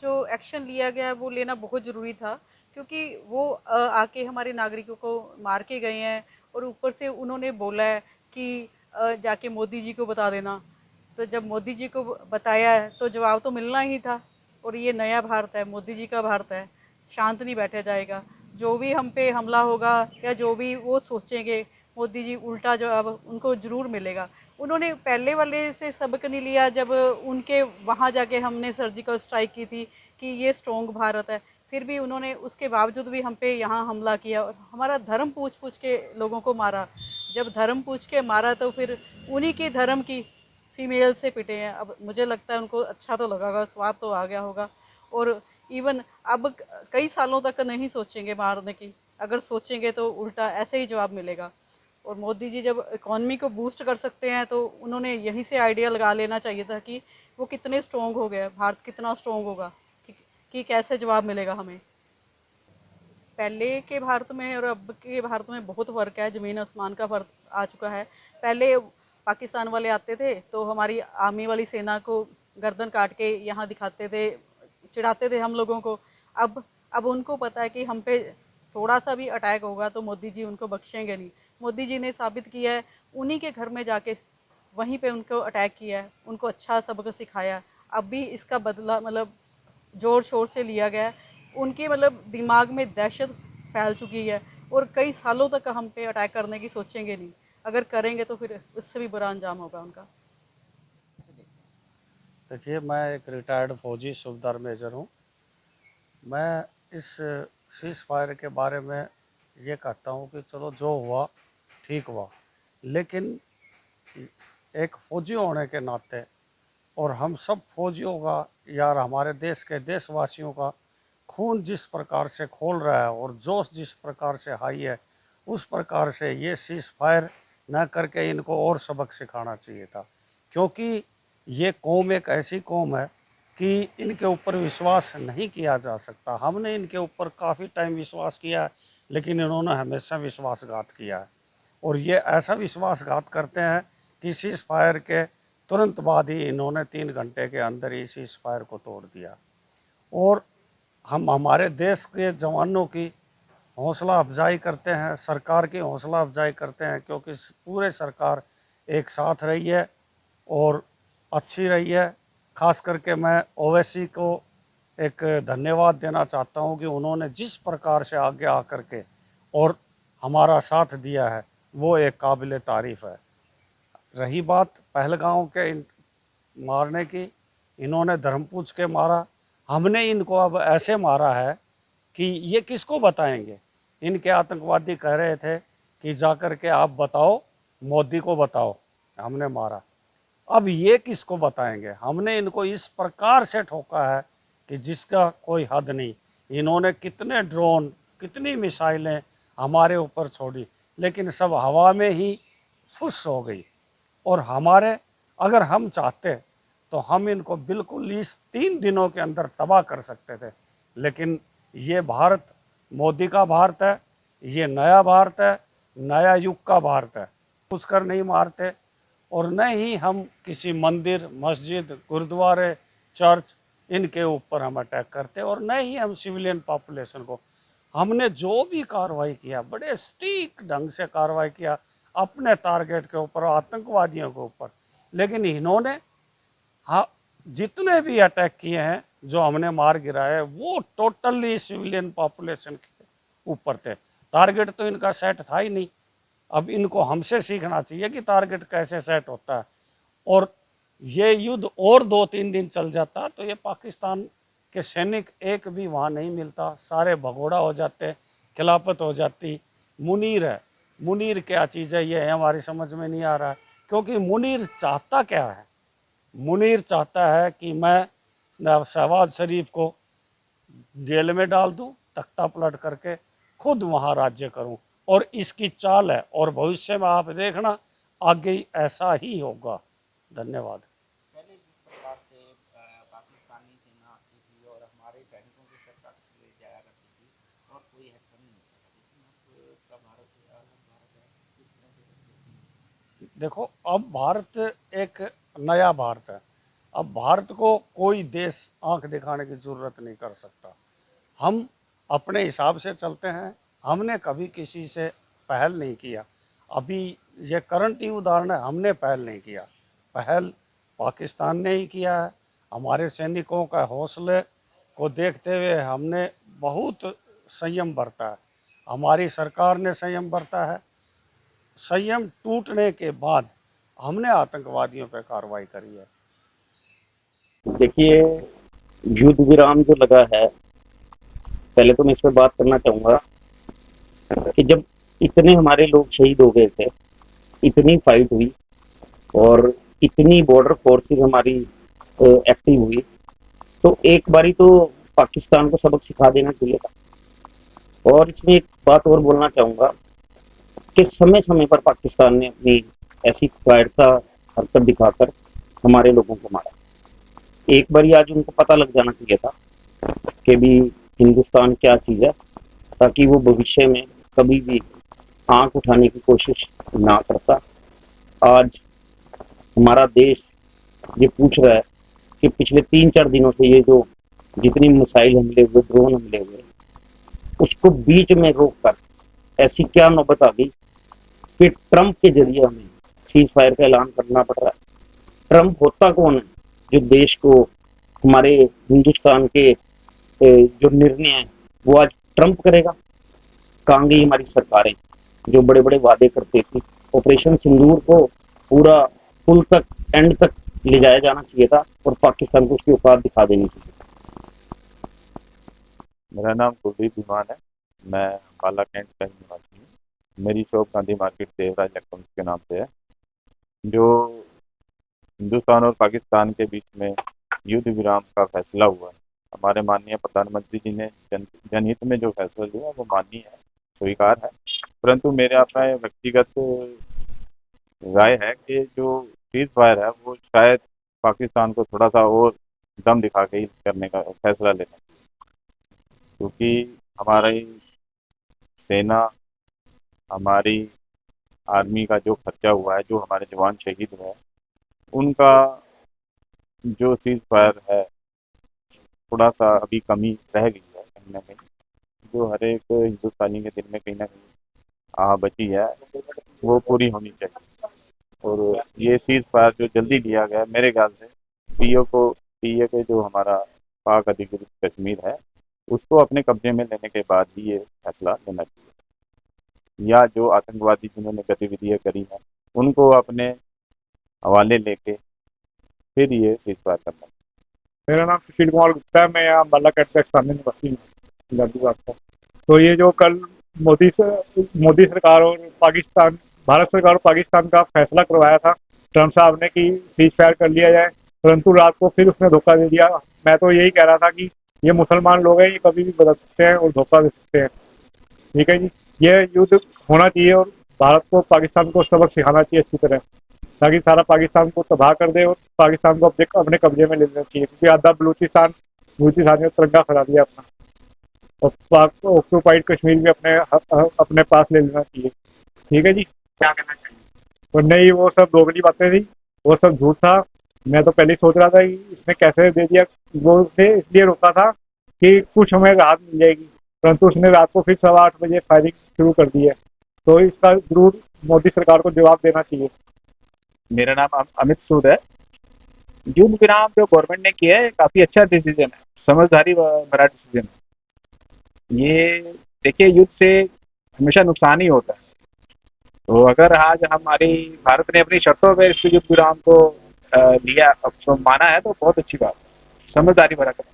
जो एक्शन लिया गया वो लेना बहुत ज़रूरी था, क्योंकि वो आके हमारे नागरिकों को मार के गए हैं। और ऊपर से उन्होंने बोला है कि जाके मोदी जी को बता देना। तो जब मोदी जी को बताया है तो जवाब तो मिलना ही था। और ये नया भारत है, मोदी जी का भारत है, शांत नहीं बैठा जाएगा। जो भी हम पे हमला होगा या जो भी वो सोचेंगे, मोदी जी उल्टा जवाब उनको ज़रूर मिलेगा। उन्होंने पहले वाले से सबक नहीं लिया, जब उनके वहाँ जाके हमने सर्जिकल स्ट्राइक की थी कि ये स्ट्रॉन्ग भारत है। फिर भी उन्होंने उसके बावजूद भी हम पे यहाँ हमला किया और हमारा धर्म पूछ पूछ के लोगों को मारा। जब धर्म पूछ के मारा तो फिर उन्हीं के धर्म की फीमेल से पिटे हैं। अब मुझे लगता है उनको अच्छा तो लगा होगा, स्वाद तो आ गया होगा। और इवन अब कई सालों तक नहीं सोचेंगे मारने की। अगर सोचेंगे तो उल्टा ऐसे ही जवाब मिलेगा। और मोदी जी जब इकॉनमी को बूस्ट कर सकते हैं तो उन्होंने यहीं से आइडिया लगा लेना चाहिए था कि वो कितने स्ट्रॉन्ग हो गए, भारत कितना स्ट्रॉन्ग होगा, कि कैसे जवाब मिलेगा हमें। पहले के भारत में और अब के भारत में बहुत फ़र्क है, ज़मीन आसमान का फ़र्क आ चुका है। पहले पाकिस्तान वाले आते थे तो हमारी आर्मी वाली सेना को गर्दन काट के यहाँ दिखाते थे, चिढ़ाते थे हम लोगों को। अब उनको पता है कि हम पे थोड़ा सा भी अटैक होगा तो मोदी जी उनको बख्शेंगे नहीं। मोदी जी ने साबित किया है, उन्हीं के घर में जाके वहीं पे उनको अटैक किया है, उनको अच्छा सबक सिखाया। अब भी इसका बदला मतलब ज़ोर शोर से लिया गया है। उनके मतलब दिमाग में दहशत फैल चुकी है और कई सालों तक हम पे अटैक करने की सोचेंगे नहीं। अगर करेंगे तो फिर उससे भी बुरा अंजाम होगा उनका। देखिए, मैं एक रिटायर्ड फौजी सूबेदार मेजर हूँ। मैं इस सीज़ फायर के बारे में ये कहता हूँ कि चलो जो हुआ ठीक हुआ, लेकिन एक फौजी होने के नाते और हम सब फौजियों का, यार हमारे देश के देशवासियों का खून जिस प्रकार से खोल रहा है और जोश जिस प्रकार से हाई है, उस प्रकार से ये सीज़ फायर न करके इनको और सबक सिखाना चाहिए था। क्योंकि ये कौम एक ऐसी कौम है कि इनके ऊपर विश्वास नहीं किया जा सकता। हमने इनके ऊपर काफ़ी टाइम विश्वास किया है, लेकिन इन्होंने हमेशा विश्वासघात किया है। और ये ऐसा विश्वासघात करते हैं कि सीज़ फायर के तुरंत बाद ही इन्होंने 3 घंटे के अंदर ही सीज़ फायर को तोड़ दिया। और हम हमारे देश के जवानों की हौसला अफजाई करते हैं, सरकार की हौसला अफजाई करते हैं, क्योंकि पूरे सरकार एक साथ रही है और अच्छी रही है। ख़ास करके मैं ओवैसी को एक धन्यवाद देना चाहता हूं कि उन्होंने जिस प्रकार से आगे आकर के और हमारा साथ दिया है, वो एक काबिल तारीफ़ है। रही बात पहलगांव के मारने की, इन्होंने धर्म पूछ के मारा। हमने इनको अब ऐसे मारा है कि ये किसको बताएंगे। इनके आतंकवादी कह रहे थे कि जाकर के आप बताओ, मोदी को बताओ हमने मारा। अब ये किसको बताएंगे। हमने इनको इस प्रकार से ठोका है कि जिसका कोई हद नहीं। इन्होंने कितने ड्रोन, कितनी मिसाइलें हमारे ऊपर छोड़ी, लेकिन सब हवा में ही फुस हो गई। और हमारे, अगर हम चाहते तो हम इनको बिल्कुल इस 3 दिनों के अंदर तबाह कर सकते थे। लेकिन ये भारत मोदी का भारत है, ये नया भारत है, नया युग का भारत है। पूछ कर नहीं मारते। और न ही हम किसी मंदिर, मस्जिद, गुरुद्वारे, चर्च, इनके ऊपर हम अटैक करते, और न ही हम सिविलियन पॉपुलेशन को। हमने जो भी कार्रवाई किया, बड़े सटीक ढंग से कार्रवाई किया अपने टारगेट के ऊपर, आतंकवादियों के ऊपर। लेकिन इन्होंने, हाँ, जितने भी अटैक किए हैं, जो हमने मार गिराए, वो टोटली सिविलियन पॉपुलेशन के ऊपर थे। टारगेट तो इनका सेट था ही नहीं। अब इनको हमसे सीखना चाहिए कि टारगेट कैसे सेट होता है। और ये युद्ध और 2-3 दिन चल जाता तो ये पाकिस्तान के सैनिक एक भी वहाँ नहीं मिलता, सारे भगोड़ा हो जाते, खिलाफत हो जाती। मुनीर है, मुनीर क्या चीज़ है ये हमारी समझ में नहीं आ रहा है। क्योंकि मुनीर चाहता क्या है। मुनीर चाहता है कि मैं शहबाज शरीफ को जेल में डाल दूं, तख्ता पलट करके खुद वहां राज्य करूं। और इसकी चाल है, और भविष्य में आप देखना आगे ऐसा ही होगा। धन्यवाद। पहले जिस प्रकार से पाकिस्तानी सेना आती थी और हमारे सैनिकों की सत्ता जाया करती थी और कोई एक्शन नहीं होता था, लेकिन अब का भारत अलग भारत है, किस तरह से देखते हैं? देखो, अब भारत एक नया भारत है। अब भारत को कोई देश आंख दिखाने की ज़रूरत नहीं कर सकता। हम अपने हिसाब से चलते हैं। हमने कभी किसी से पहल नहीं किया। अभी ये करंट ही उदाहरण है, हमने पहल नहीं किया, पहल पाकिस्तान ने ही किया है। हमारे सैनिकों का हौसले को देखते हुए हमने बहुत संयम बरता है, हमारी सरकार ने संयम बरता है। संयम टूटने के बाद हमने आतंकवादियों पर कार्रवाई करी है। देखिए, युद्ध विराम जो लगा है, पहले तो मैं इस पे बात करना चाहूंगा कि जब इतने हमारे लोग शहीद हो गए थे, इतनी फाइट हुई और इतनी बॉर्डर फोर्सेस हमारी एक्टिव हुई, तो एक बारी तो पाकिस्तान को सबक सिखा देना चाहिए था। और इसमें एक बात और बोलना चाहूंगा कि समय समय पर पाकिस्तान ने अपनी ऐसी कायरता हरकत दिखाकर हमारे लोगों को मारा। एक बारी आज उनको पता लग जाना चाहिए था कि भी हिंदुस्तान क्या चीज़ है, ताकि वो भविष्य में कभी भी आंख उठाने की कोशिश ना करता। आज हमारा देश ये पूछ रहा है कि पिछले 3-4 दिनों से ये जो जितनी मिसाइल हमले हुए, ड्रोन हमले हुए, उसको बीच में रोक कर ऐसी क्या नौबत आ गई कि ट्रंप के जरिए हमें सीज फायर का ऐलान करना पड़ रहा है। ट्रंप होता कौन है जो देश को, हमारे हिंदुस्तान के जो निर्णय है वो आज ट्रंप करेगा? कहाँ गई हमारी सरकारें जो बड़े बड़े वादे करते थी? ऑपरेशन सिंदूर को पूरा फुल तक, एंड तक ले जाया जाना चाहिए था और पाकिस्तान को उसकी औकात दिखा देनी चाहिए। मेरा नाम कुलदीप धीमान है। मैं अम्बाला कैंट का ही निवासी हूँ। मेरी shop Gandhi market Devraj electronics के नाम से है। जो हिंदुस्तान और पाकिस्तान के बीच में युद्ध विराम का फैसला हुआ है, हमारे माननीय प्रधानमंत्री जी ने जनहित में जो फैसला लिया वो माननीय है, स्वीकार है। परंतु मेरे अपना व्यक्तिगत राय है कि जो सीज फायर है वो शायद पाकिस्तान को थोड़ा सा और दम दिखा के ही करने का फैसला लेना चाहिए, क्योंकि हमारी सेना, हमारी आर्मी का जो खर्चा हुआ है, जो हमारे जवान शहीद हुए हैं, उनका जो सीज फायर है थोड़ा सा अभी कमी रह गई है कहीं ना कहीं, जो हर एक हिंदुस्तानी के दिल में कहीं ना कहीं बची है, वो पूरी होनी चाहिए। और ये सीज फायर जो जल्दी लिया गया मेरे ख्याल से पीओ के जो हमारा पाक अधिकृत कश्मीर है उसको अपने कब्जे में लेने के बाद ही ये फैसला लेना चाहिए, या जो आतंकवादी जिन्होंने गतिविधियां करी हैं उनको अपने हवाले लेके फिर ये सीज फायर करना। मेरा नाम सुशील कुमार गुप्ता है। मैं यहाँ अम्बाला कैंट का स्थानीय निवासी हूँ, गाजीपुर का। तो ये जो कल मोदी सरकार और पाकिस्तान, भारत सरकार और पाकिस्तान का फैसला करवाया था ट्रम्प साहब ने कि सीज फायर कर लिया जाए, परंतु रात को फिर उसने धोखा दे दिया। मैं तो यही कह रहा था कि ये मुसलमान लोग हैं, ये कभी भी बदल सकते हैं और धोखा दे सकते हैं। ठीक है जी, ये युद्ध होना चाहिए और भारत को पाकिस्तान को सबक सिखाना चाहिए अच्छी तरह, ताकि सारा पाकिस्तान को तबाह कर दे और पाकिस्तान को अपने कब्जे में ले लेना चाहिए, क्योंकि आधा बलूचिस्तान ने तिरंगा फहरा दिया अपना, और पाक ऑक्यूपाइड कश्मीर भी अपने पास ले लेना चाहिए। ठीक है जी, क्या कहना चाहिए? और नहीं, वो सब दोगली बातें थी, वो सब झूठ था। मैं तो पहले ही सोच रहा था कि इसने कैसे दे दिया। वो उसने इसलिए रोका था कि कुछ हमें राहत मिल जाएगी, परंतु उसने रात को फिर 8:15 बजे फायरिंग शुरू कर दी है। तो इसका जरूर मोदी सरकार को जवाब देना चाहिए। मेरा नाम अमित सूद है। युद्ध विराम जो गवर्नमेंट ने किया है काफी अच्छा डिसीजन है, समझदारी भरा डिसीजन है ये। देखिए, युद्ध से हमेशा नुकसान ही होता है, तो अगर आज हमारी भारत ने अपनी शर्तों पर इसके युद्ध विराम को लिया, माना है, तो बहुत अच्छी बात है, समझदारी भरा कदम।